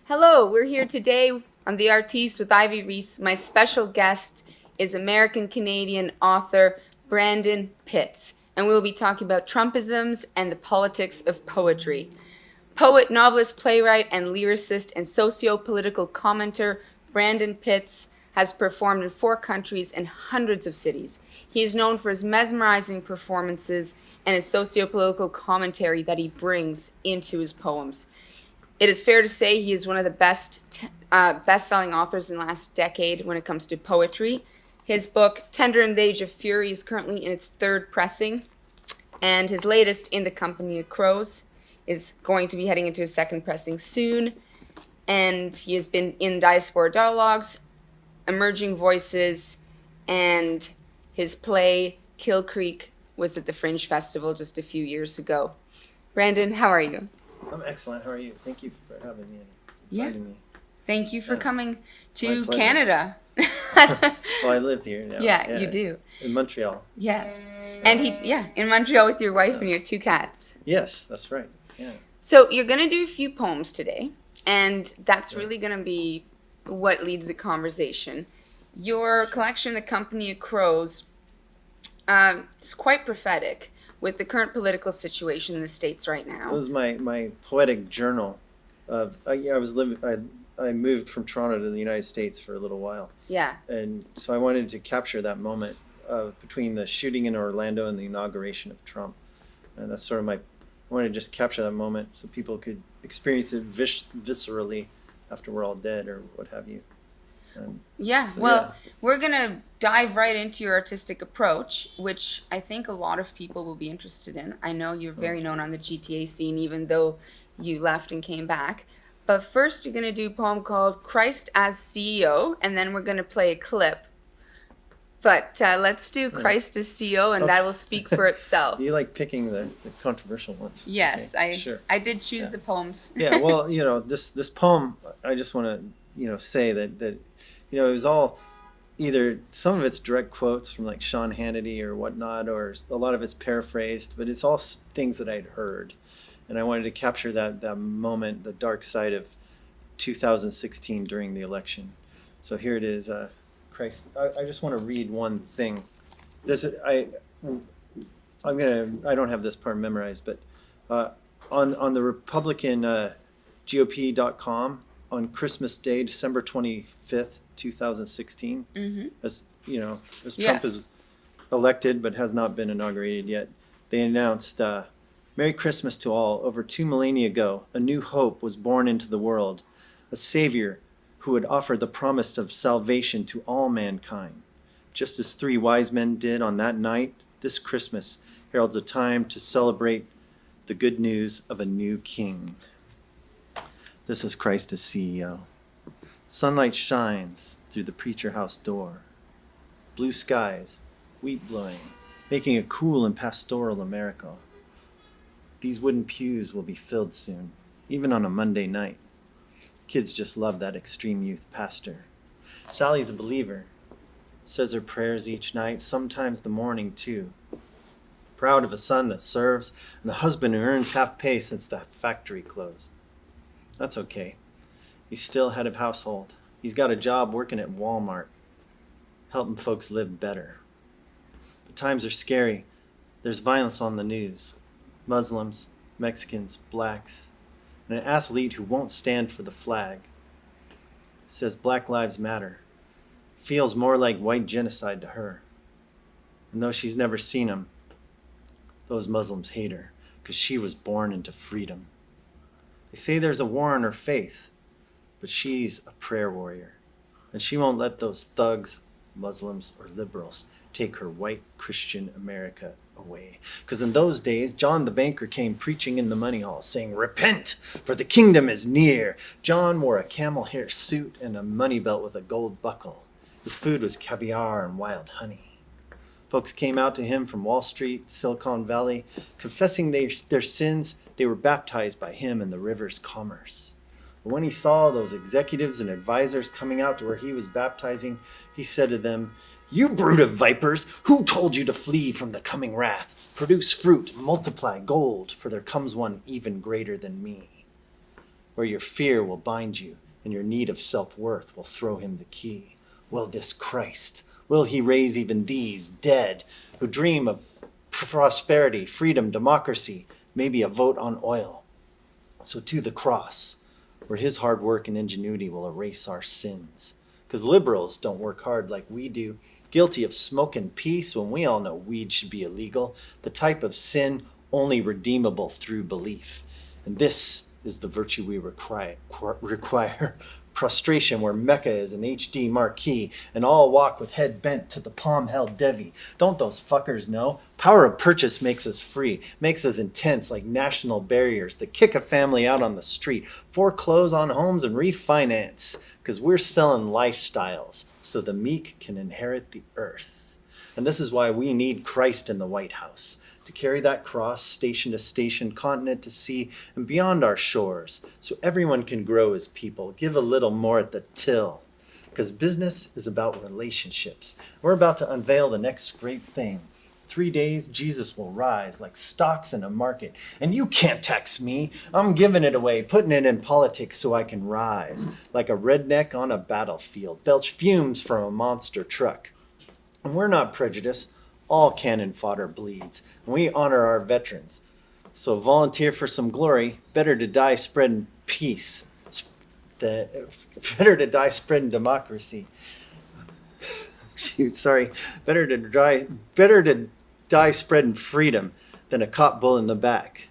Hello, we're here today on the Artis with Ivy Reiss. My special guest is American-Canadian author Brandon Pitts, and we'll be talking about Trumpisms and the politics of poetry. Poet, novelist, playwright, and lyricist and socio-political commenter Brandon Pitts has performed in 4 countries and hundreds of cities. He is known for his mesmerizing performances and his socio-political commentary that he brings into his poems. It is fair to say he is one of the best-selling authors in the last decade when it comes to poetry. His book, Tender in the Age of Fury, is currently in its 3rd pressing, and his latest, In the Company of Crows, is going to be heading into his 2nd pressing soon. And he has been in Diaspora Dialogues, Emerging Voices, and his play, Kill Creek, was at the Fringe Festival just a few years ago. Brandon, how are you? I'm excellent. How are you? Thank you for having me and inviting me. Thank you for coming to My pleasure. Canada. Well, I live here now. Yeah, you do. In Montreal. Yes. And in Montreal with your wife and your 2 cats. Yes, that's right. Yeah. So you're going to do a few poems today, and that's really going to be what leads the conversation. Your collection, The Company of Crows, is quite prophetic with the current political situation in the States right now. It was my poetic journal of I moved from Toronto to the United States for a little while. Yeah. And so I wanted to capture that moment between the shooting in Orlando and the inauguration of Trump. And that's sort of I wanted to just capture that moment so people could experience it viscerally after we're all dead or what have you. And we're going to dive right into your artistic approach, which I think a lot of people will be interested in. I know you're very known on the GTA scene, even though you left and came back. But first, you're going to do a poem called Christ as CEO, and then we're going to play a clip. But let's do Christ as CEO, and that will speak for itself. You like picking the controversial ones. Yes, okay, I did choose the poems. Yeah, well, this poem, I just want to, say that it was all either some of it's direct quotes from like Sean Hannity or whatnot, or a lot of it's paraphrased, but it's all things that I'd heard. And I wanted to capture that moment, the dark side of 2016 during the election. So here it is. Christ, I just want to read one thing. I don't have this part memorized, but on the Republican GOP.com on Christmas Day, December 25th, 2016, as Trump is elected but has not been inaugurated yet, they announced, Merry Christmas to all. Over 2 millennia ago, a new hope was born into the world, a savior who would offer the promise of salvation to all mankind. Just as 3 wise men did on that night, this Christmas heralds a time to celebrate the good news of a new king. This is Christ as CEO. Sunlight shines through the preacher house door. Blue skies, wheat blowing, making a cool and pastoral America. These wooden pews will be filled soon, even on a Monday night. Kids just love that extreme youth pastor. Sally's a believer, says her prayers each night, sometimes the morning too. Proud of a son that serves and a husband who earns half pay since the factory closed. That's okay. He's still head of household. He's got a job working at Walmart, helping folks live better. But times are scary. There's violence on the news. Muslims, Mexicans, blacks, and an athlete who won't stand for the flag. Says Black Lives Matter. Feels more like white genocide to her. And though she's never seen him, those Muslims hate her because she was born into freedom. They say there's a war on her faith, but she's a prayer warrior, and she won't let those thugs, Muslims, or liberals take her white Christian America away. Because in those days, John the banker came preaching in the money hall, saying, "Repent, for the kingdom is near." John wore a camel hair suit and a money belt with a gold buckle. His food was caviar and wild honey. Folks came out to him from Wall Street, Silicon Valley, confessing their sins. They were baptized by him in the river's commerce. But when he saw those executives and advisors coming out to where he was baptizing, he said to them, "You brood of vipers, who told you to flee from the coming wrath? Produce fruit, multiply gold, for there comes one even greater than me." where your fear will bind you and your need of self-worth will throw him the key. Will this Christ, will he raise even these dead who dream of prosperity, freedom, democracy, maybe a vote on oil? So to the cross, where his hard work and ingenuity will erase our sins. Because liberals don't work hard like we do, guilty of smoking peace when we all know weed should be illegal, the type of sin only redeemable through belief. And this is the virtue we require. Prostration where Mecca is an HD marquee, and all walk with head bent to the palm-held Devi. Don't those fuckers know? Power of purchase makes us free, makes us intense like national barriers that kick a family out on the street, foreclose on homes and refinance, because we're selling lifestyles so the meek can inherit the earth. And this is why we need Christ in the White House, to carry that cross station to station, continent to sea, and beyond our shores, so everyone can grow as people, give a little more at the till. Because business is about relationships. We're about to unveil the next great thing. 3 days, Jesus will rise like stocks in a market. And you can't tax me. I'm giving it away, putting it in politics so I can rise. Like a redneck on a battlefield, belch fumes from a monster truck. And we're not prejudiced. All cannon fodder bleeds, and we honor our veterans. So volunteer for some glory. Better to die spreading peace. Better to die spreading democracy. Shoot, sorry. Better to die spreading freedom than a cop bull in the back.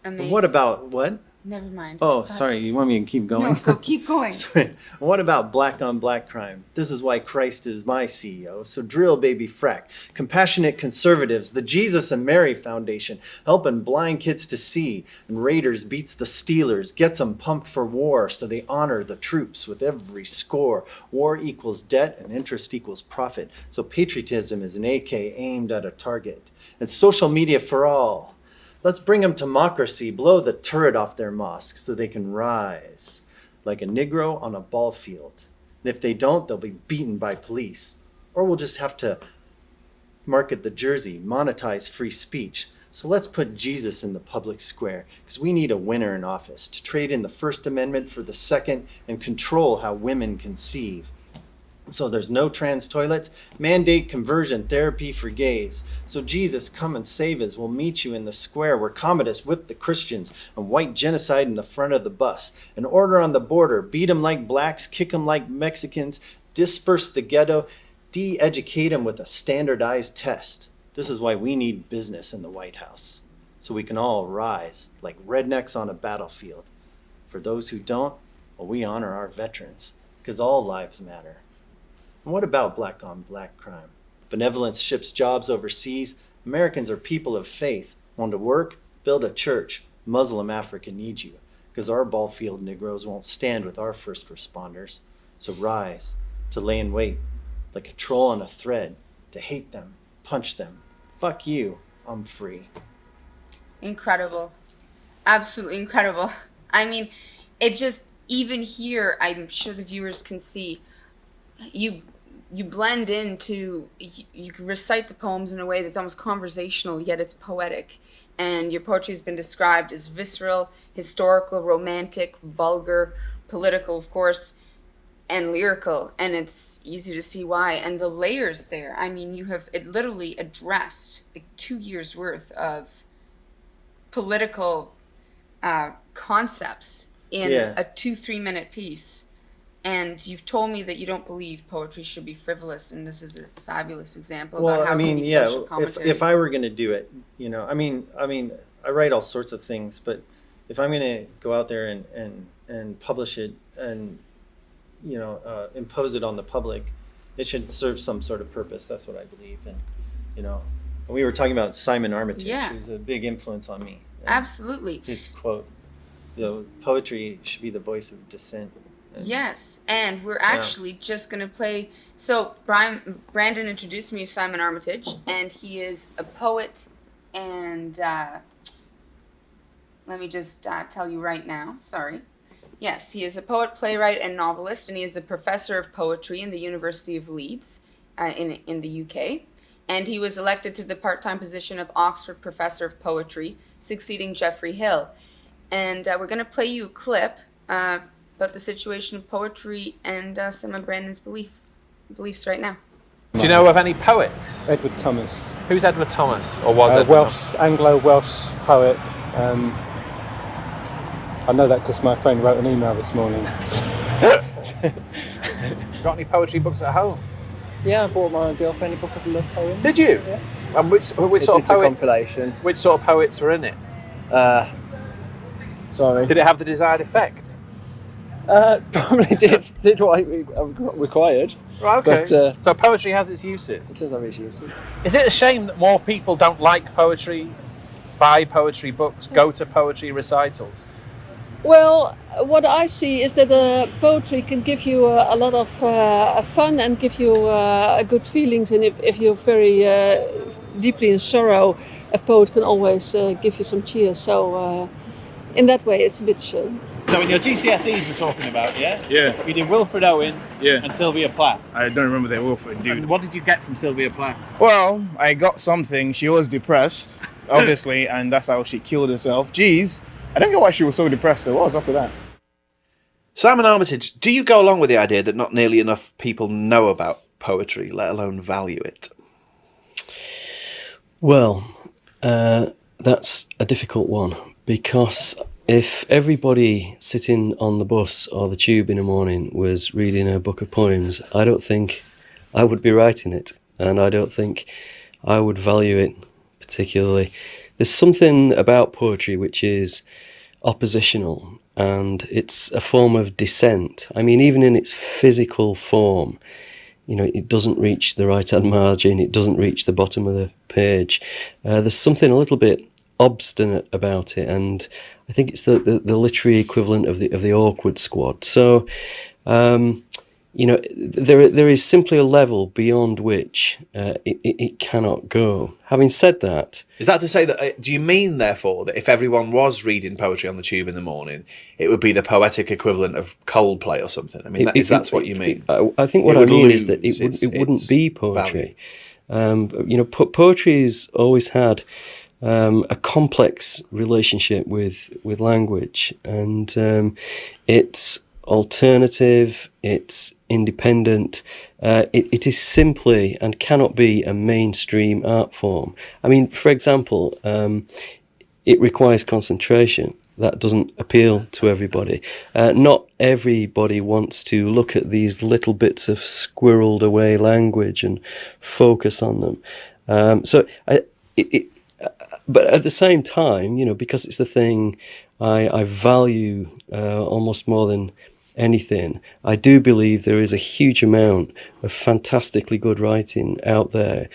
Amazing. What about what? Never mind. Oh, sorry. You want me to keep going? No, go keep going. Sorry. What about black on black crime? This is why Christ is my CEO. So drill, baby, frack. Compassionate conservatives, the Jesus and Mary Foundation, helping blind kids to see. And Raiders beats the Steelers, gets them pumped for war, so they honor the troops with every score. War equals debt and interest equals profit. So patriotism is an AK aimed at a target. And social media for all. Let's bring them democracy, blow the turret off their mosque so they can rise like a Negro on a ball field. And if they don't, they'll be beaten by police. Or we'll just have to market the jersey, monetize free speech. So let's put Jesus in the public square, because we need a winner in office to trade in the First Amendment for the Second and control how women conceive. So there's no trans toilets, mandate conversion therapy for gays. So Jesus, come and save us. We'll meet you in the square where Commodus whipped the Christians and white genocide in the front of the bus. An order on the border, beat them like blacks, kick them like Mexicans, disperse the ghetto, de-educate them with a standardized test. This is why we need business in the White House, so we can all rise like rednecks on a battlefield. For those who don't, well, we honor our veterans, because all lives matter. And what about black on black crime? Benevolence ships jobs overseas. Americans are people of faith. Want to work? Build a church. Muslim Africa needs you, because our ball field Negroes won't stand with our first responders. So rise, to lay in wait, like a troll on a thread, to hate them, punch them. Fuck you, I'm free. Incredible. Absolutely incredible. I mean, it just, even here, I'm sure the viewers can see, you blend into, you can recite the poems in a way that's almost conversational, yet it's poetic. And your poetry has been described as visceral, historical, romantic, vulgar, political, of course, and lyrical. And it's easy to see why. And the layers there, I mean, you have it literally addressed like 2 years worth of political concepts in a 2-3 minute piece. And you've told me that you don't believe poetry should be frivolous, and this is a fabulous example about how it can be social commentary. If I were going to do it, you know, I mean, I write all sorts of things, but if I'm going to go out there and publish it and, you know, impose it on the public, it should serve some sort of purpose. That's what I believe. And, you know, and we were talking about Simon Armitage, who's a big influence on me. Absolutely. His quote, you know, poetry should be the voice of dissent. Yes, and we're actually just going to play. So Brandon introduced me to Simon Armitage, and he is a poet, and let me just tell you right now, sorry. Yes, he is a poet, playwright, and novelist, and he is a professor of poetry in the University of Leeds in the UK. And he was elected to the part-time position of Oxford Professor of Poetry, succeeding Geoffrey Hill. and we're going to play you a clip about the situation of poetry and some of Brandon's beliefs right now. Do you know of any poets? Edward Thomas. Who's Edward Thomas, or was Edward Welsh, Anglo-Welsh poet. I know that because my friend wrote an email this morning. Got any poetry books at home? Yeah, I bought my girlfriend a book of love poems. Did you? Yeah. And which sort of It's a poets? compilation. Which sort of poets were in it? Sorry. Did it have the desired effect? Probably did what I required. Right, okay. But, so poetry has its uses. It does have its uses. Is it a shame that more people don't like poetry, buy poetry books, go to poetry recitals? Well, what I see is that poetry can give you a lot of fun and give you good feelings. And if you're very deeply in sorrow, a poet can always give you some cheer. So in that way, it's a bit shame. So in your GCSEs we're talking about, yeah? Yeah, You did Wilfred Owen yeah. and Sylvia Plath. I don't remember that Wilfred dude. And what did you get from Sylvia Plath? Well, I got something. She was depressed, obviously, and that's how she killed herself. Jeez, I don't get why she was so depressed though. What was up with that? Simon Armitage, do you go along with the idea that not nearly enough people know about poetry, let alone value it? Well, that's a difficult one, because if everybody sitting on the bus or the tube in the morning was reading a book of poems, I don't think I would be writing it, and I don't think I would value it particularly. There's something about poetry which is oppositional, and it's a form of dissent. I mean, even in its physical form, you know, it doesn't reach the right-hand margin, it doesn't reach the bottom of the page. There's something a little bit obstinate about it, and I think it's the literary equivalent of the awkward squad. So, you know, there is simply a level beyond which it cannot go. Having said that, Is that to say that, do you mean, therefore, that if everyone was reading poetry on the tube in the morning, it would be the poetic equivalent of Coldplay or something? I mean, that's what you mean. I think what It I would mean is that lose it wouldn't its be poetry. You know, poetry's always had a complex relationship with language, and it's alternative, it's independent, it is simply and cannot be a mainstream art form. I mean, for example, it requires concentration. That doesn't appeal to everybody. Not everybody wants to look at these little bits of squirreled away language and focus on them. But at the same time, you know, because it's the thing I value almost more than anything, I do believe there is a huge amount of fantastically good writing out there,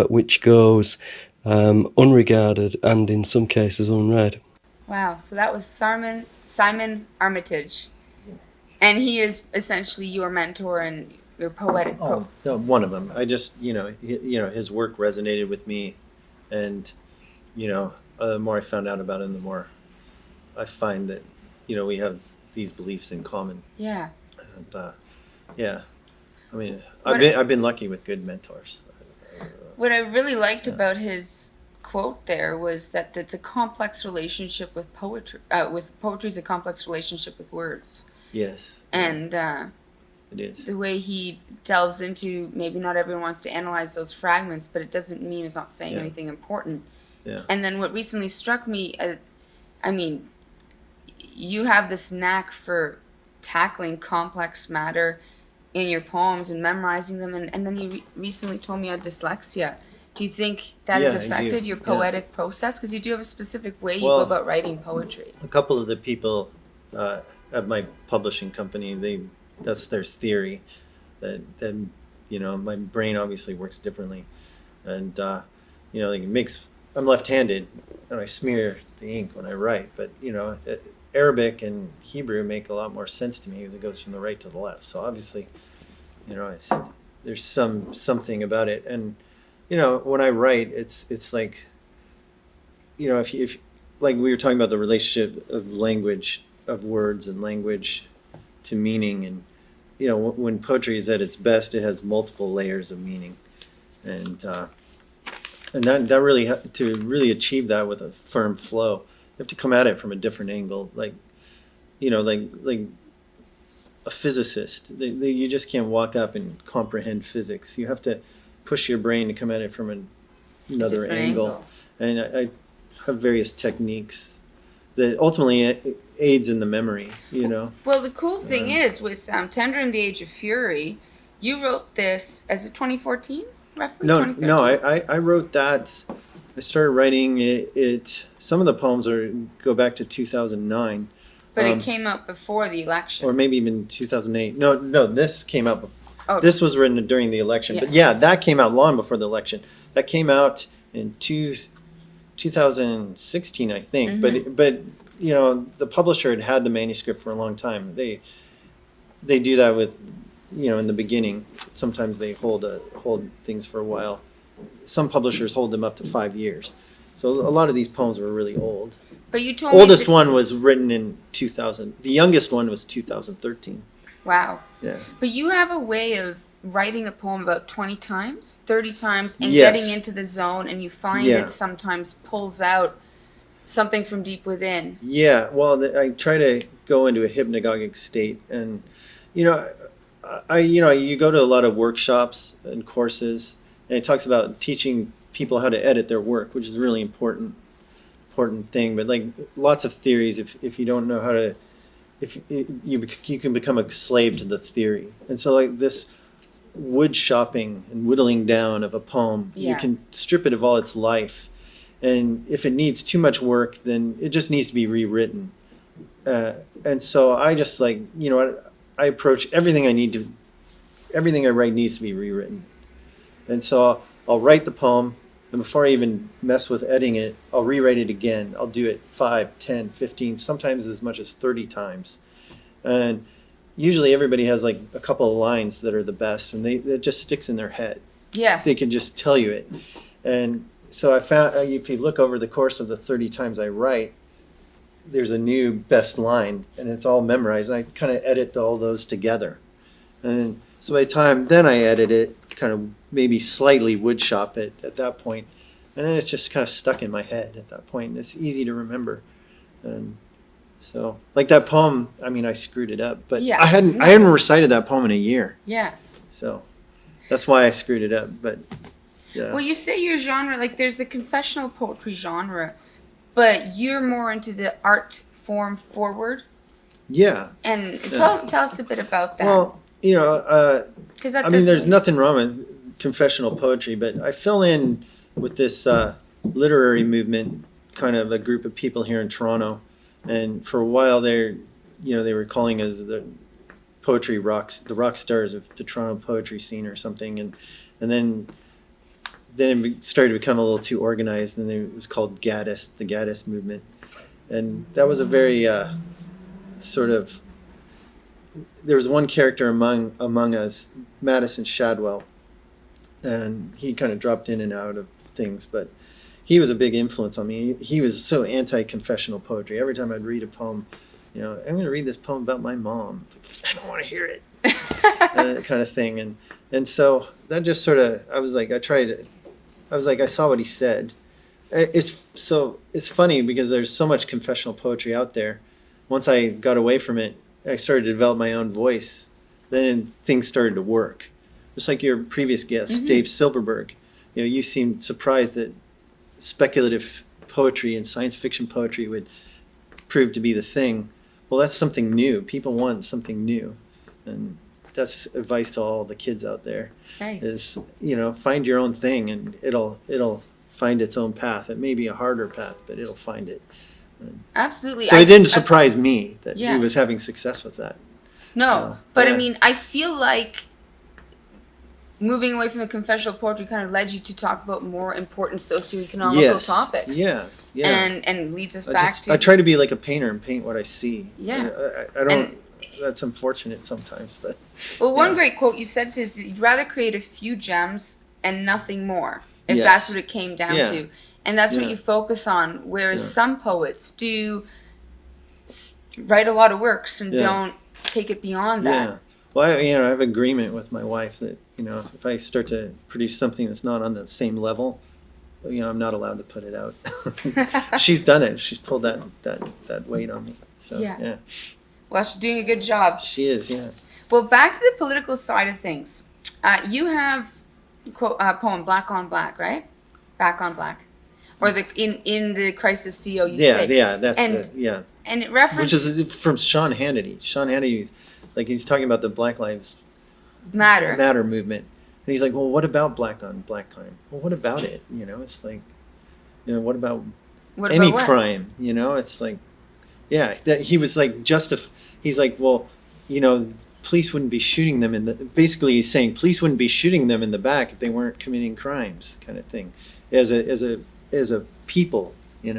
which goes unregarded and in some cases unread. Wow, so that was Simon Armitage. And he is essentially your mentor and your poetic No, one of them. I just, his work resonated with me, and the more I found out about him, the more I find that we have these beliefs in common. Yeah. And I mean, I've been lucky with good mentors. What I really liked about his quote there was that it's a complex relationship with poetry. Poetry's a complex relationship with words. Yes. And it is. The way he delves into, maybe not everyone wants to analyze those fragments, but it doesn't mean it's not saying anything important. Yeah. And then what recently struck me, I mean, you have this knack for tackling complex matter in your poems and memorizing them, and then you recently told me you had dyslexia. Do you think that has affected your poetic process? Because you do have a specific way you go about writing poetry. A couple of the people at my publishing company, that's their theory, that my brain obviously works differently, and I'm left-handed and I smear the ink when I write, but Arabic and Hebrew make a lot more sense to me because it goes from the right to the left. So obviously, there's something about it, and when I write, it's like, if like we were talking about the relationship of language, of words and language to meaning, and when poetry is at its best, it has multiple layers of meaning, and that really to really achieve that with a firm flow, have to come at it from a different angle, like a physicist. You just can't walk up and comprehend physics. You have to push your brain to come at it from another different angle. And I have various techniques that ultimately aids in the memory, Well, the cool thing is with Tender in the Age of Fury, you wrote this as a 2014, roughly? No, 2013? I wrote that. I started writing it. Some of the poems go back to 2009. But it came out before the election. Or maybe even 2008. No, this came out before. Oh. This was written during the election. Yeah. But yeah, that came out long before the election. That came out in 2016, I think. Mm-hmm. But the publisher had the manuscript for a long time. They do that with, in the beginning. Sometimes they hold things for a while. Some publishers hold them up to 5 years. So a lot of these poems were really old. But you told me Oldest one was written in 2000. The youngest one was 2013. Wow. Yeah. But you have a way of writing a poem about 20 times, 30 times, and Yes. getting into the zone, and you find Yeah. it sometimes pulls out something from deep within. Yeah, well, I try to go into a hypnagogic state, and you go to a lot of workshops and courses, and it talks about teaching people how to edit their work, which is a really important thing. But like lots of theories, if you don't know how to, you can become a slave to the theory, and so like this wood shopping and whittling down of a poem, you Yeah. can strip it of all its life. And if it needs too much work, then it just needs to be rewritten. And so I just I approach everything I write needs to be rewritten. And so I'll write the poem, and before I even mess with editing it, I'll rewrite it again. I'll do it 5, 10, 15, sometimes as much as 30 times. And usually everybody has like a couple of lines that are the best, and it just sticks in their head. Yeah. They can just tell you it. And so I found if you look over the course of the 30 times I write, there's a new best line, and it's all memorized. And I kind of edit all those together. And so by the time then I edit it, kind of maybe slightly wood shop it at that point, and then it's just kind of stuck in my head at that point. And it's easy to remember. And so like that poem, I mean, I screwed it up, but Yeah. I hadn't recited that poem in a year. Yeah. So that's why I screwed it up. But yeah. Well, you say your genre, like there's the confessional poetry genre, but you're more into the art form forward. Yeah. And tell us a bit about that. Well, 'Cause that I mean, doesn't- there's nothing wrong with confessional poetry, but I fell in with this literary movement, kind of a group of people here in Toronto, and for a while they were calling us the poetry the rock stars of the Toronto poetry scene or something, and then it started to become a little too organized, and it was called Gaddis, the Gaddis movement, and that was a very sort of. There was one character among us, Madison Shadwell, and he kind of dropped in and out of things, but he was a big influence on me. He was so anti-confessional poetry. Every time I'd read a poem, I'm going to read this poem about my mom. I don't want to hear it, kind of thing. And so that just sort of, I saw what he said. It's funny because there's so much confessional poetry out there. Once I got away from it, I started to develop my own voice. Then things started to work. Just like your previous guest, Dave Silverberg. You seemed surprised that speculative poetry and science fiction poetry would prove to be the thing. Well, that's something new. People want something new. And that's advice to all the kids out there. Nice. Is, find your own thing, and it'll find its own path. It may be a harder path, but it'll find it. Absolutely. So it didn't surprise me that Yeah. he was having success with that. No, but I yeah. mean, I feel like moving away from the confessional poetry kind of led you to talk about more important socioeconomical topics. Yeah. And leads us back to. I try to be like a painter and paint what I see. Yeah. I don't. That's unfortunate sometimes, but. Well, one yeah. great quote you said is that you'd rather create a few gems and nothing more, if Yes. that's what it came down Yeah. to. And that's what Yeah. you focus on, whereas Yeah. some poets do write a lot of works and Yeah. don't take it beyond that. Yeah. Well, I have agreement with my wife that if I start to produce something that's not on the same level, I'm not allowed to put it out. She's done it. She's pulled that weight on me. So yeah. Well, she's doing a good job. She is, yeah. Well, back to the political side of things. You have poem "Black on Black," right? Back on Black, or the in the Crisis CEO. You say. Yeah, that's and it references which is from Sean Hannity. Sean Hannity, he's talking about the Black Lives Matter movement, and he's like, well, what about black on black crime? Well, what about it? It's like, what about any crime? It's like, yeah, that he was like he's like, well, police wouldn't be shooting them basically he's saying police wouldn't be shooting them in the back if they weren't committing crimes, kind of thing, as a people, I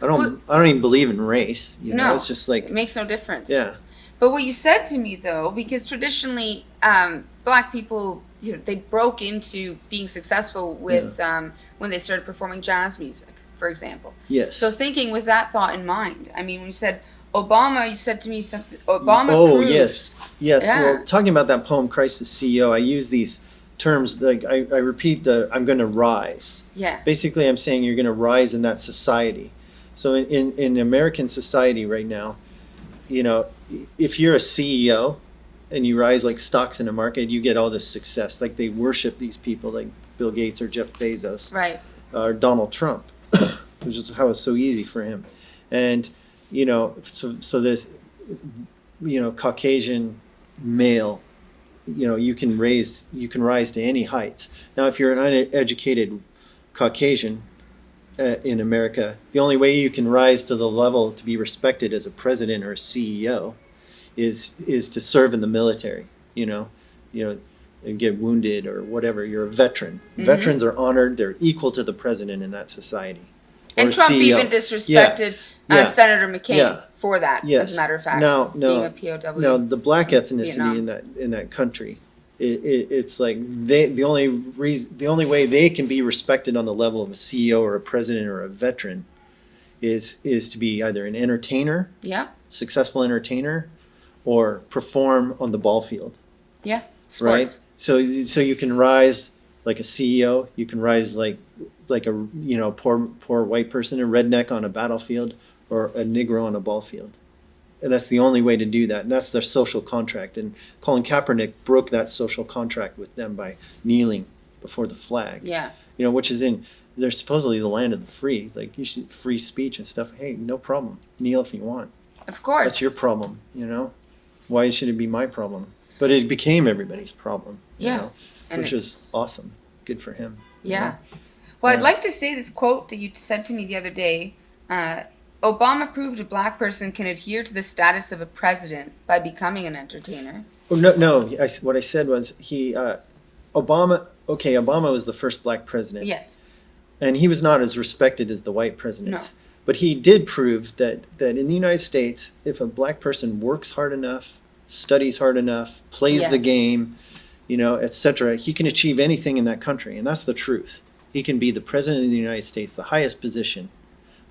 don't even believe in race, no, it's just like, it makes no difference. Yeah. But what you said to me though, because traditionally black people, they broke into being successul with when they started performing jazz music, for example. Yes. So thinking with that thought in mind, I mean, when you said Obama, you said to me something. Obama. Oh, proves, yes. Yeah. Well, talking about that poem, Crisis CEO, I use these terms, like I repeat I'm going to rise. Yeah. Basically, I'm saying you're going to rise in that society. So in American society right now, if you're a CEO and you rise like stocks in a market, you get all this success. Like they worship these people like Bill Gates or Jeff Bezos. Right. Or Donald Trump, which is how it's so easy for him. And so this, Caucasian male, you can rise to any heights. Now, if you're an uneducated Caucasian in America, the only way you can rise to the level to be respected as a president or a CEO is to serve in the military, and get wounded or whatever. You're a veteran. Mm-hmm. Veterans are honored. They're equal to the president in that society. And Trump CEO. Even disrespected Senator McCain for that, as a matter of fact, being a POW. Now, the black ethnicity in that country, it's like the only way they can be respected on the level of a CEO or a president or a veteran is to be either an entertainer, successful entertainer, or perform on the ball field. Yeah, sports. Right. So you can rise like a CEO. You can rise like a poor white person, a redneck on a battlefield, or a Negro on a ball field. And that's the only way to do that. And that's their social contract. And Colin Kaepernick broke that social contract with them by kneeling before the flag. Yeah. Which is they're supposedly the land of the free. Like, you should free speech and stuff. Hey, no problem. Kneel if you want. Of course. That's your problem, Why should it be my problem? But it became everybody's problem. Which is awesome. Good for him. Yeah. Well, I'd like to say this quote that you said to me the other day. Obama proved a black person can adhere to the status of a president by becoming an entertainer. Oh, no. What I said was Obama was the first black president. Yes. And he was not as respected as the white presidents. No. But he did prove that in the United States, if a black person works hard enough, studies hard enough, plays the game, etc., he can achieve anything in that country. And that's the truth. He can be the president of the United States, the highest position,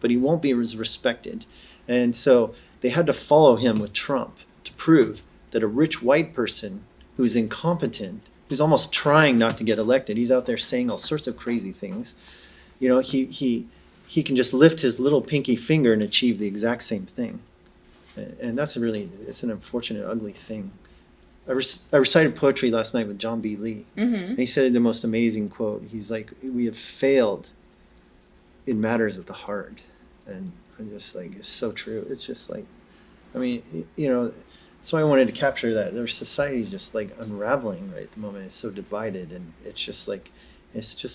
but he won't be as respected. And so they had to follow him with Trump to prove that a rich white person who's incompetent, who's almost trying not to get elected, he's out there saying all sorts of crazy things, he can just lift his little pinky finger and achieve the exact same thing. And it's an unfortunate, ugly thing. I recited poetry last night with John B. Lee. Mm-hmm. And he said the most amazing quote. He's like, we have failed in matters of the heart. And I'm just like, it's so true. It's just like, that's why I wanted to capture that. Their society is just like unraveling right at the moment. It's so divided, and it's just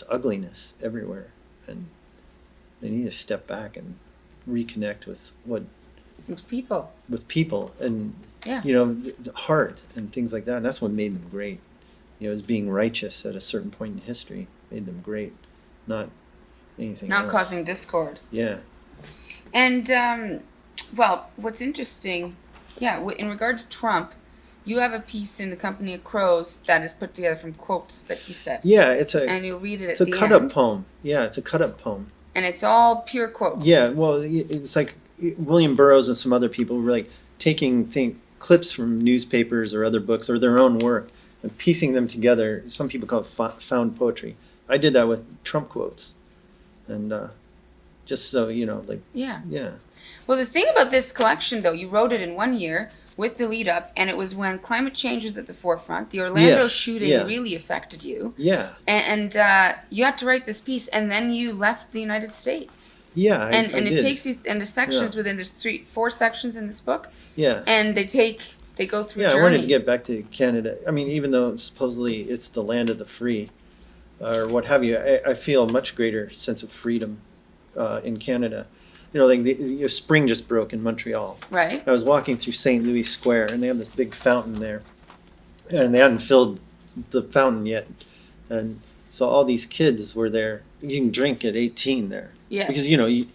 ugliness everywhere. And they need to step back and reconnect with people and the heart and things like that. And that's what made them great. As being righteous at a certain point in history made them great, not anything else. Not causing discord. Yeah. And what's interesting, in regard to Trump, you have a piece in the Company of Crows that is put together from quotes that he said. Yeah, and you'll read it at the end. It's a cut-up poem. Yeah, it's a cut-up poem. And it's all pure quotes. Yeah, well, it's like William Burroughs and some other people were like taking clips from newspapers or other books or their own work and piecing them together. Some people call it found poetry. I did that with Trump quotes. And just so you know, like, Yeah. yeah. Well, the thing about this collection, though, you wrote it in 1 year with the lead up, and it was when climate change was at the forefront. The Orlando Yes, shooting yeah. really affected you. Yeah. And you had to write this piece, and then you left the United States. Yeah, I And it did. takes you, and the sections within, there's 4 sections in this book, Yeah. and they go through a Yeah, journey. I wanted to get back to Canada. I mean, even though supposedly it's the land of the free, or what have you, I feel a much greater sense of freedom in Canada. You know, like the spring just broke in Montreal. Right. I was walking through St. Louis Square, and they have this big fountain there, and they hadn't filled the fountain yet, and so all these kids were there. You can drink at 18 there. Yes. Because you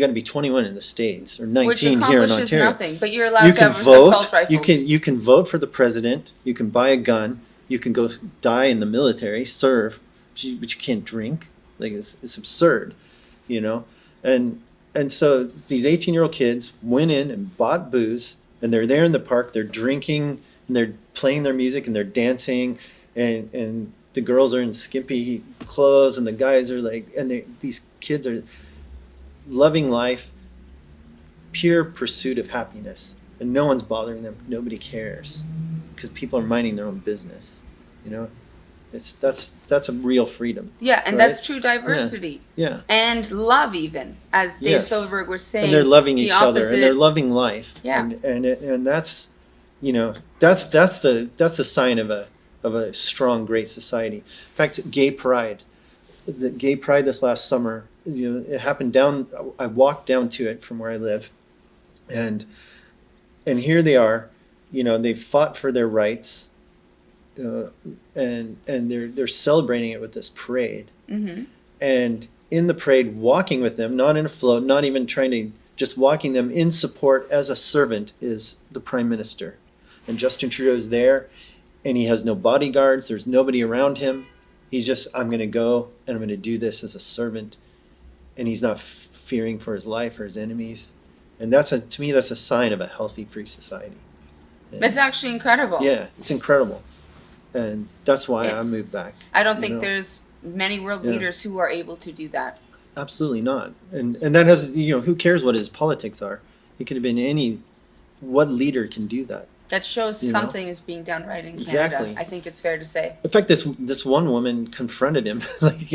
got to be 21 in the States or 19 Which here in accomplishes Ontario. nothing, but you're allowed You to can have vote. assault rifles. You can vote for the president. You can buy a gun. You can go die in the military, serve, but you can't drink. Like it's absurd, you know. And so these 18-year-old kids went in and bought booze, and they're there in the park. They're drinking and they're playing their music and they're dancing, and the girls are in skimpy clothes, and the guys are like, these kids are loving life, pure pursuit of happiness, and no one's bothering them. Nobody cares because people are minding their own business. You know, that's a real freedom. Yeah, and right? that's true diversity. Yeah. And love, even, as Dave Yes. Silverberg was saying. And they're loving the each other, opposite- and they're loving life. Yeah. And that's, you know, that's the sign of a strong, great society. In fact, gay pride, the gay pride this last summer, you know, it happened I walked down to it from where I live, and here they are, you know, they've fought for their rights, and they're celebrating it with this parade. Mhm. And in the parade, walking with them, not in a float, not even trying to, just walking them in support as a servant, is the Prime Minister. And Justin Trudeau's there, and he has no bodyguards, there's nobody around him. He's just, I'm going to go and I'm going to do this as a servant. And he's not fearing for his life or his enemies. And to me, that's a sign of a healthy, free society. And It's actually incredible. yeah, it's incredible. And that's why I It's- moved back. I don't you think know? there's many world Yeah. leaders who are able to do that. Absolutely not. And that has, you know, who cares what his politics are? It could have been what leader can do that? That shows You know? something is being done right in Canada. Exactly. I think it's fair to say. In fact, this one woman confronted him, like,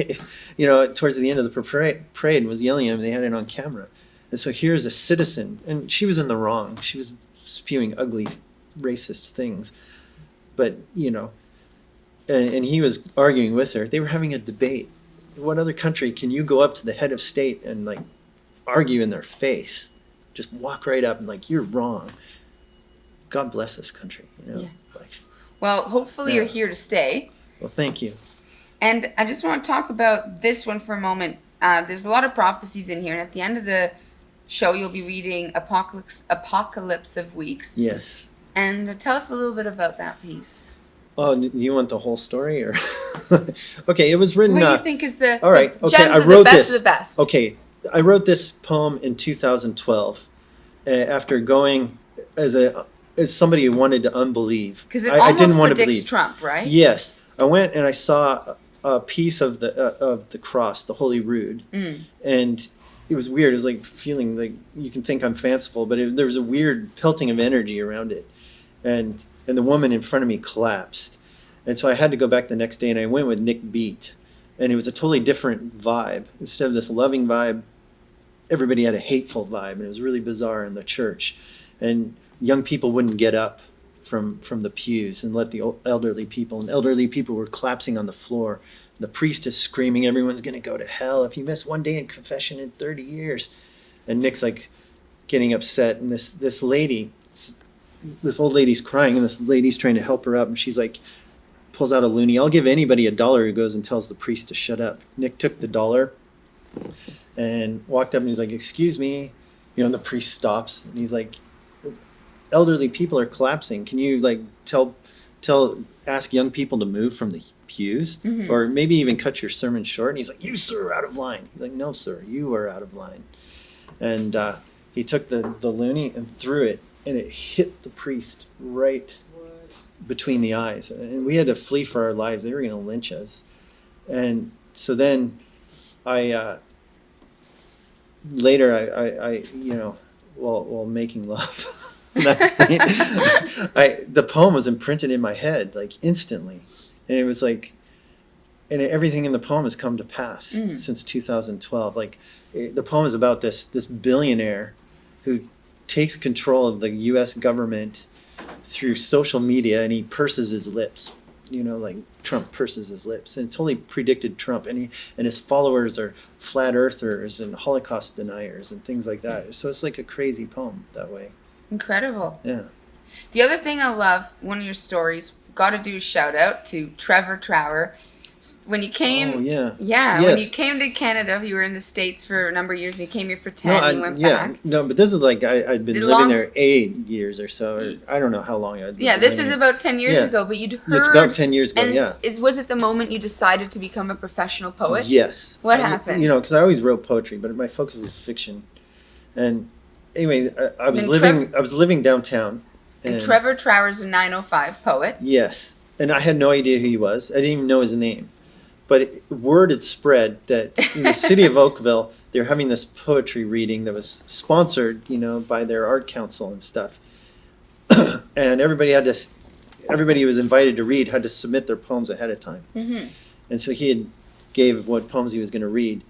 you know, towards the end of the parade, and was yelling at him. They had it on camera. And so here's a citizen, and she was in the wrong. She was spewing ugly, racist things. But, you know, and he was arguing with her. They were having a debate. What other country can you go up to the head of state and, like, argue in their face? Just walk right up and, like, you're wrong. God bless this country, you know? Yeah. Like, Well, hopefully Yeah. you're here to stay. well, thank you. And I just want to talk about this one for a moment. There's a lot of prophecies in here, and at the end of the show, you'll be reading Apocalypse of Weeks. Yes. And tell us a little bit about that piece. Oh, do you want the whole story, or? Okay, it was written. What do you think is the, all right. the Okay, gems I of wrote the best this. of the best? Okay, I wrote this poem in 2012 after going as somebody who wanted to unbelieve. Because it I almost didn't want to predicts believe. Trump, right? Yes, I went and I saw a piece of the cross, the Holy Rood, and it was weird. It was like feeling like, you can think I'm fanciful, but there was a weird pelting of energy around it, and the woman in front of me collapsed, and so I had to go back the next day, and I went with Nick Beat, and it was a totally different vibe. Instead of this loving vibe, everybody had a hateful vibe, and it was really bizarre in the church, and young people wouldn't get up from the pews and let the elderly people were collapsing on the floor. The priest is screaming, everyone's going to go to hell if you miss one day in confession in 30 years. And Nick's like getting upset, and this old lady's crying, and this lady's trying to help her up, and she's like, pulls out a loonie. I'll give anybody $1 who goes and tells the priest to shut up. Nick took the $1 and walked up, and he's like, excuse me. You know, and the priest stops, and he's like, elderly people are collapsing. Can you, like, ask young people to move from the pews, or maybe even cut your sermon short? And he's like, you, sir, are out of line. He's like, no, sir, you are out of line. And he took the loonie and threw it, and it hit the priest right between the eyes. And we had to flee for our lives. They were going to lynch us. And so then I later I while making love, the poem was imprinted in my head like instantly, and it was like, and everything in the poem has come to pass since 2012. Like the poem is about this billionaire who takes control of the U.S. government through social media, and he purses his lips. Like Trump purses his lips, and it's totally predicted Trump, and his followers are flat earthers and Holocaust deniers and things like that. So it's like a crazy poem that way. Incredible. Yeah. The other thing I love, one of your stories, got to do a shout out to Trevor Trower. When you came, when you came to Canada, you were in the States for a number of years. And you came here for 10. You went back. No, but this is like I'd been living there 8 years or so. Or I don't know how long I'd been. Yeah, this is about 10 years ago. But you'd heard. It's about 10 years ago. And was it the moment you decided to become a professional poet? Yes. What happened? Because I always wrote poetry, but my focus was fiction. And anyway, I was living downtown. And Trevor Trower's a 905 poet. Yes. And I had no idea who he was. I didn't even know his name. But word had spread that in the city of Oakville, they were having this poetry reading that was sponsored, by their art council and stuff. And everybody who was invited to read had to submit their poems ahead of time. Mm-hmm. And so he gave what poems he was going to read.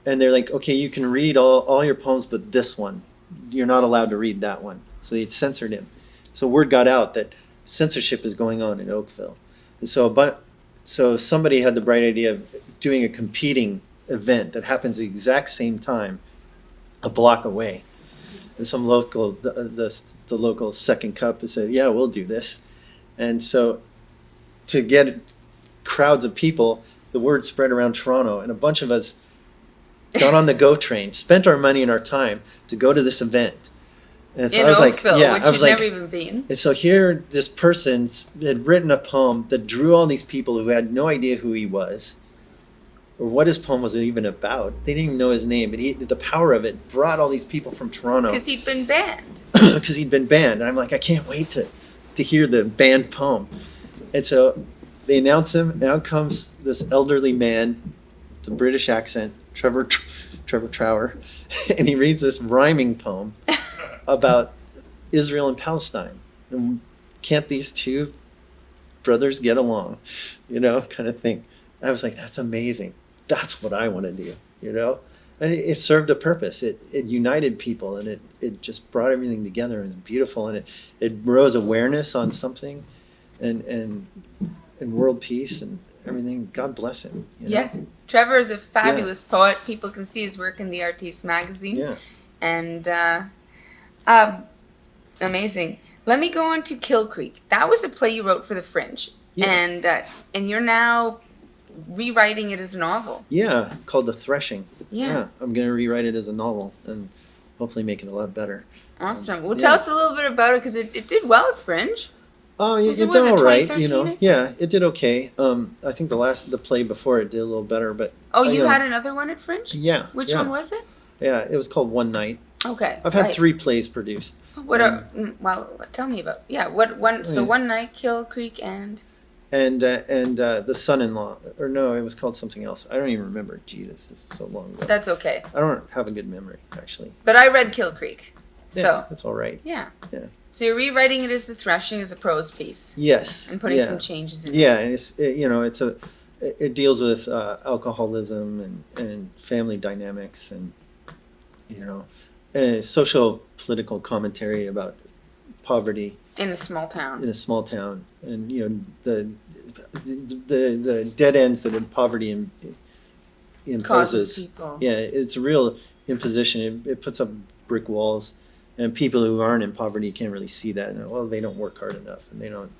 And they're like, okay, you can read all your poems, but this one, you're not allowed to read that one. So they censored him. So word got out that censorship is going on in Oakville. And so somebody had the bright idea of doing a competing event that happens at the exact same time, a block away. And some local, the local Second Cup said, yeah, we'll do this. And so to get crowds of people, the word spread around Toronto, and a bunch of us got on the GO train, spent our money and our time to go to this event. And so in Oakville, which you'd never even been. And so here, this person had written a poem that drew all these people who had no idea who he was, or what his poem was even about. They didn't even know his name, but the power of it brought all these people from Toronto. Because he'd been banned. Because he'd been banned. And I'm like, I can't wait to hear the banned poem. And so they announce him, and out comes this elderly man, with a British accent, Trevor Trower, and he reads this rhyming poem about Israel and Palestine. And can't these two brothers get along? Kind of thing. And I was like, that's amazing. That's what I want to do, And it served a purpose. It united people, and it just brought everything together. It was beautiful, and it rose awareness on something and world peace and everything. God bless him. Yeah. Trevor is a fabulous poet. People can see his work in the Artis magazine. Yeah. And amazing. Let me go on to Kill Creek. That was a play you wrote for the Fringe. Yeah. And you're now rewriting it as a novel. Yeah, called The Threshing. Yeah. I'm going to rewrite it as a novel and hopefully make it a lot better. Awesome. Well, tell us a little bit about it, because it did well at Fringe. Oh, it did all right, Yeah, it did okay. I think the play before it did a little better, but... Oh, you had another one at Fringe? Yeah. Which one was it? Yeah, it was called One Night. Okay. I've had 3 plays produced. Well, tell me about... Yeah, One Night, Kill Creek, and The Son-in-Law. Or no, it was called something else. I don't even remember. Jesus, it's so long ago. That's okay. I don't have a good memory, actually. But I read Kill Creek. So that's all right. Yeah. Yeah. So you're rewriting it as The Threshing as a prose piece. Yes. And putting some changes in it. Yeah, and it deals with alcoholism and family dynamics and social political commentary about poverty in a small town. And the dead ends that poverty imposes. Causes people. Yeah, it's a real imposition. It puts up brick walls. And people who aren't in poverty can't really see that. And, well, they don't work hard enough, and they don't,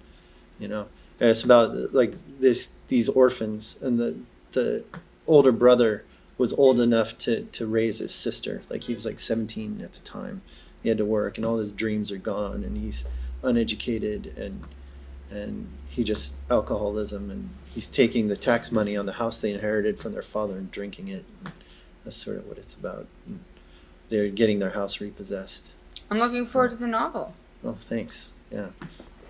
And it's about like these orphans, and the older brother was old enough to raise his sister. Like he was like 17 at the time. He had to work, and all his dreams are gone, and he's uneducated, and he just alcoholism, and he's taking the tax money on the house they inherited from their father and drinking it. And that's sort of what it's about. And they're getting their house repossessed. I'm looking forward to the novel. Oh, thanks. Yeah.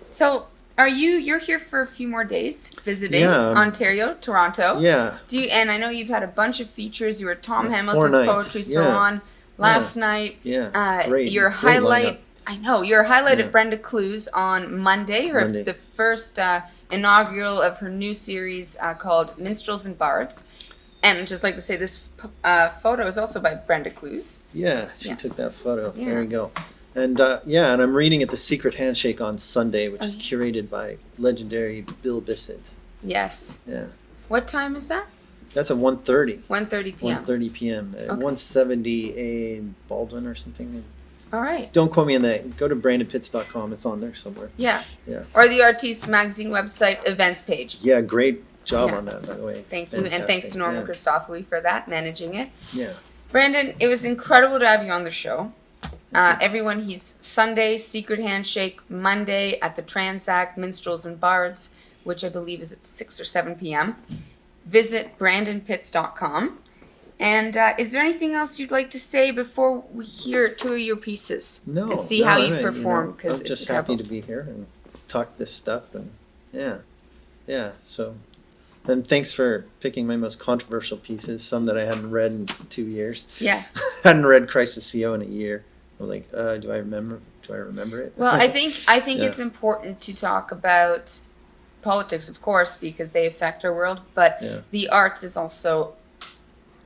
So, you're here for a few more days visiting Ontario, Toronto. Yeah. And I know you've had a bunch of features. You were at Tom Hamilton's Poetry Salon last night. Yeah, great. Your Great highlight. lineup. I know your highlight Yeah. of Brenda Clues on Monday. The first inaugural of her new series called Minstrels and Bards. And I'd just like to say this photo is also by Brenda Clues. Yeah, she Yes. took that photo. Yeah. There you go. And and I'm reading at the Secret Handshake on Sunday, which is curated by legendary Bill Bissett. Yes. Yeah, What time is that? that's at 1:30. 1:30 p.m. 1:30 p.m. at 170A Baldwin or something. All right. Don't quote me on that. Go to brandonpitts.com. It's on there somewhere. Yeah. Yeah. Or the Artis magazine website events page. Yeah, great job Yeah. on that, by the way. Thank you. And thanks to Norman Fantastic. Christofoli for that, managing it. Yeah. Brandon, it was incredible to have you on the show. Everyone, he's Sunday, Secret Handshake, Monday at the Transact Minstrels and Bards, which I believe is at 6 or 7 p.m. Visit brandonpitts.com. And is there anything else you'd like to say before we hear 2 of your pieces? No. And see how no, you I mean, perform, because I'm it's just happy incredible. to be here and talk this stuff. And yeah. So, and thanks for picking my most controversial pieces, some that I hadn't read in 2 years. Yes. Hadn't read Crisis CO in a year. I'm like, do I remember it? Well, I think Yeah. it's important to talk about politics, of course, because they affect our world, but Yeah. the arts is also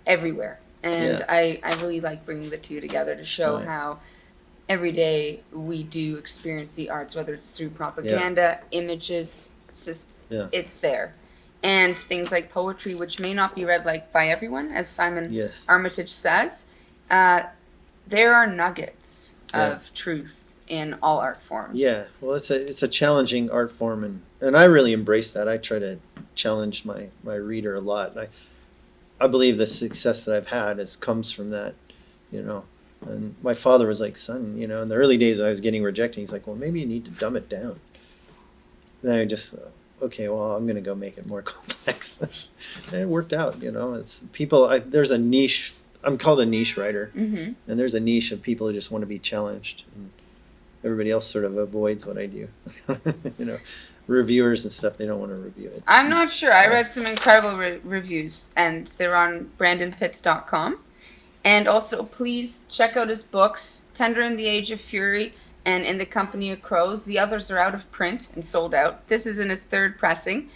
everywhere. And Yeah. I really like bringing the two together to show Right. how every day we do experience the arts, whether it's through propaganda, images, Yeah. it's there. And things like poetry, which may not be read like by everyone, as Simon Yes. Armitage says, there are nuggets of truth in all art forms. Yeah, well, it's a challenging art form, and I really embrace that. I try to challenge my reader a lot. And I believe the success that I've had comes from that, And my father was like, son, in the early days I was getting rejected. He's like, well, maybe you need to dumb it down. And I just, okay, well, I'm going to go make it more complex. And it worked out, It's people. There's a niche. I'm called a niche writer, and there's a niche of people who just want to be challenged. And everybody else sort of avoids what I do. Reviewers and stuff, they don't want to review it. I'm not sure. I read some incredible reviews, and they're on brandonpitts.com. And also, please check out his books, Tender in the Age of Fury and In the Company of Crows. The others are out of print and sold out. This is in his third pressing.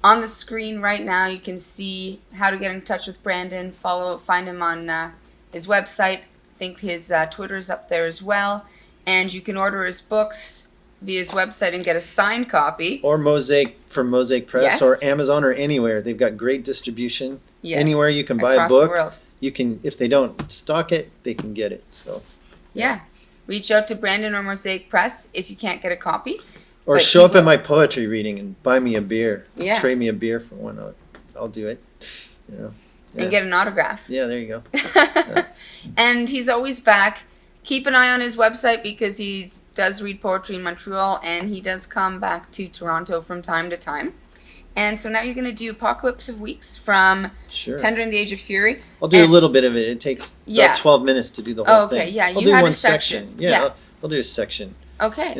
On the screen right now, you can see how to get in touch with Brandon. Find him on his website. I think his Twitter is up there as well. And you can order his books via his website and get a signed copy. Or Mosaic from Mosaic Press, Yes. or Amazon, or anywhere. They've got great distribution. Yes, Anywhere you can buy a across the book, world. you can. If they don't stock it, they can get it. So, Yeah. Reach out to Brandon or Mosaic Press if you can't get a copy. or But show he up at will- my poetry reading and buy me a beer. Yeah. Trade me a beer for one. I'll do it. Yeah. And get an autograph. Yeah, there you go. And he's always back. Keep an eye on his website because he does read poetry in Montreal, and he does come back to Toronto from time to time. And so now you're going to do Apocalypse of Weeks from Sure. Tender in the Age of Fury. I'll do a And- little bit of it. It takes Yeah. about 12 minutes to do the whole Oh, okay. thing. Yeah, I'll you do had a one section. Yeah, Yeah. I'll do a section. Okay.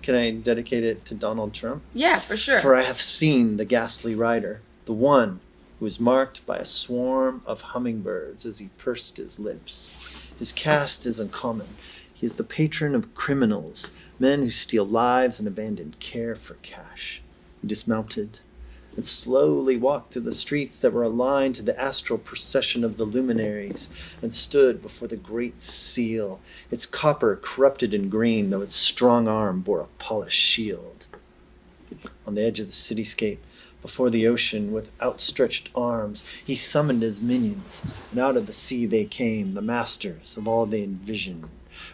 Can I dedicate it to Donald Trump? Yeah, for sure. For I have seen the ghastly rider, the one who was marked by a swarm of hummingbirds as he pursed his lips. His caste is uncommon. He is the patron of criminals, men who steal lives and abandon care for cash. He dismounted and slowly walked through the streets that were aligned to the astral procession of the luminaries, and stood before the great seal, its copper corrupted and green, though its strong arm bore a polished shield. On the edge of the cityscape, before the ocean, with outstretched arms, he summoned his minions, and out of the sea they came, the masters of all they envisioned,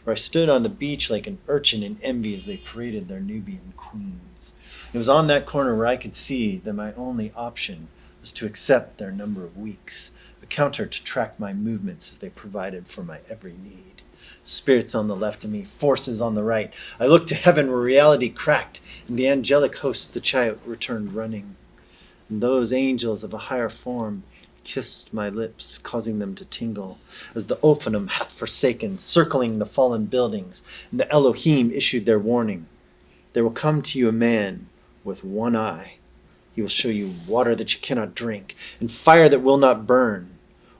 where I stood on the beach like an urchin in envy as they paraded their Nubian queens. It was on that corner where I could see that my only option was to accept their number of weeks, a counter to track my movements as they provided for my every need. Spirits on the left of me, forces on the right. I looked to heaven where reality cracked, and the angelic host, the chariot, returned running. And those angels of a higher form kissed my lips, causing them to tingle, as the Ophanim hath forsaken, circling the fallen buildings, and the Elohim issued their warning. There will come to you a man with one eye. He will show you water that you cannot drink, and fire that will not burn.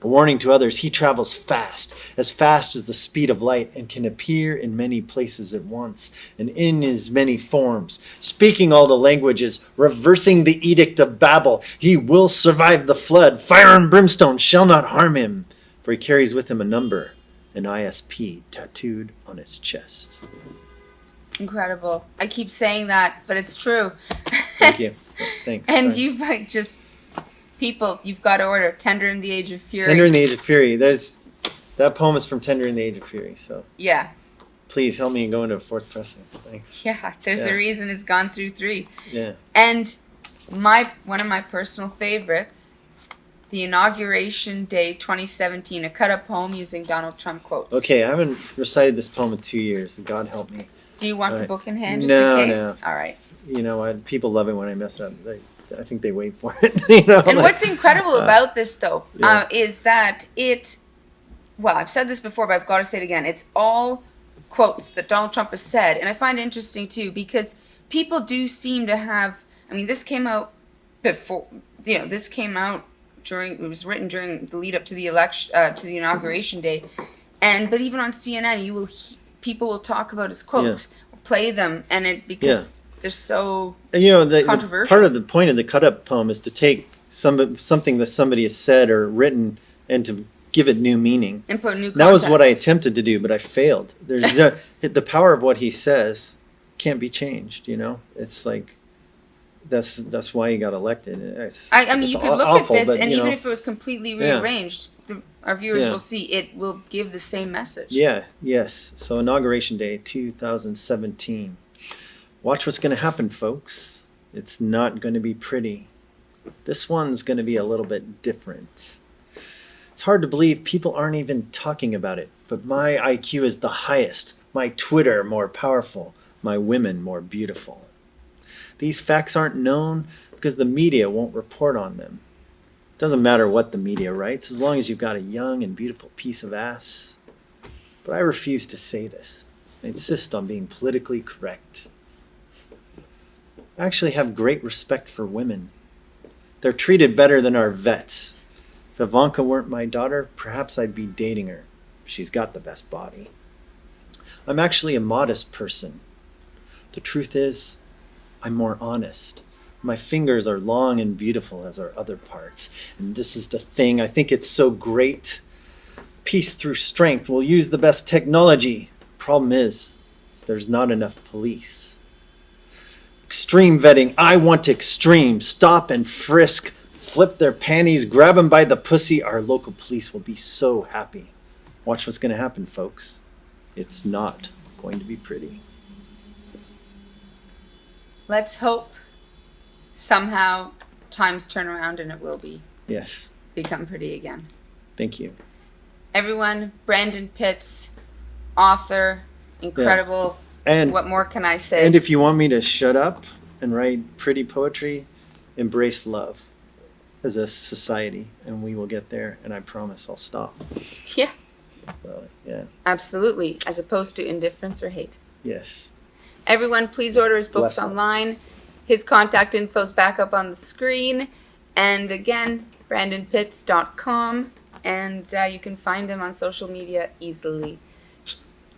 A warning to others, he travels fast as the speed of light, and can appear in many places at once, and in his many forms, speaking all the languages, reversing the edict of Babel. He will survive the flood. Fire and brimstone shall not harm him, for he carries with him a number, an ISP tattooed on his chest. Incredible. I keep saying that, but it's true. Thank you. Thanks. And Sorry. you've like just people, you've got to order Tender in the Age of Fury. Tender in the Age of Fury. That poem is from Tender in the Age of Fury. So Yeah. please help me in going to a fourth pressing. Thanks. Yeah. There's Yeah. a reason it's gone through 3. Yeah. And one of my personal favorites, the Inauguration Day 2017, a cut-up poem using Donald Trump quotes. Okay, I haven't recited this poem in 2 years. God help me. Do you want All the right. book in hand just No, in case? no. All right. You know, people love it when I mess up. I think they wait for it. You know, And like- what's incredible about this, though, yeah. is that well, I've said this before, but I've got to say it again. It's all quotes that Donald Trump has said. And I find it interesting, too, because people do seem to have, I mean, this came out before, this came out it was written during the lead up to the election, to the Inauguration Day. But even on CNN, people will talk about his quotes, play them, and because they're so And, you know, the controversial. part of the point of the cut-up poem is to take something that somebody has said or written and to give it new meaning. and put new context. That was what I attempted to do, but I failed. There's the power of what he says can't be changed. You know, it's like that's why he got elected. I mean, you could look awful, at this, but, and you even know, if it was completely Yeah. rearranged, our viewers Yeah. will see it will give the same message. Yes. So Inauguration Day 2017. Watch what's going to happen, folks. It's not going to be pretty. This one's going to be a little bit different. It's hard to believe people aren't even talking about it, but my IQ is the highest, my Twitter more powerful, my women more beautiful. These facts aren't known because the media won't report on them. Doesn't matter what the media writes, as long as you've got a young and beautiful piece of ass. But I refuse to say this. I insist on being politically correct. I actually have great respect for women. They're treated better than our vets. If Ivanka weren't my daughter, perhaps I'd be dating her. She's got the best body. I'm actually a modest person. The truth is, I'm more honest. My fingers are long and beautiful as are other parts. And this is the thing, I think it's so great. Peace through strength. We'll use the best technology. Problem is there's not enough police. Extreme vetting. I want extreme. Stop and frisk. Flip their panties. Grab them by the pussy. Our local police will be so happy. Watch what's going to happen, folks. It's not going to be pretty. Let's hope somehow times turn around and it will Yes. become pretty again. Thank you. Everyone, Brandon Pitts, author, incredible. And What more can I say? And if you want me to shut up and write pretty poetry, embrace love as a society, and we will get there, and I promise I'll stop. Yeah, So, yeah. absolutely, as opposed to indifference or hate. Yes. Everyone, please order his books Bless him. online. His contact info is back up on the screen. And again, brandonpitts.com. And you can find him on social media easily.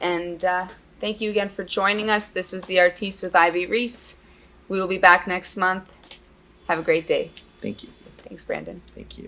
And thank you again for joining us. This was the Artis with Ivy Reiss. We will be back next month. Have a great day. Thank you. Thanks, Brandon. Thank you.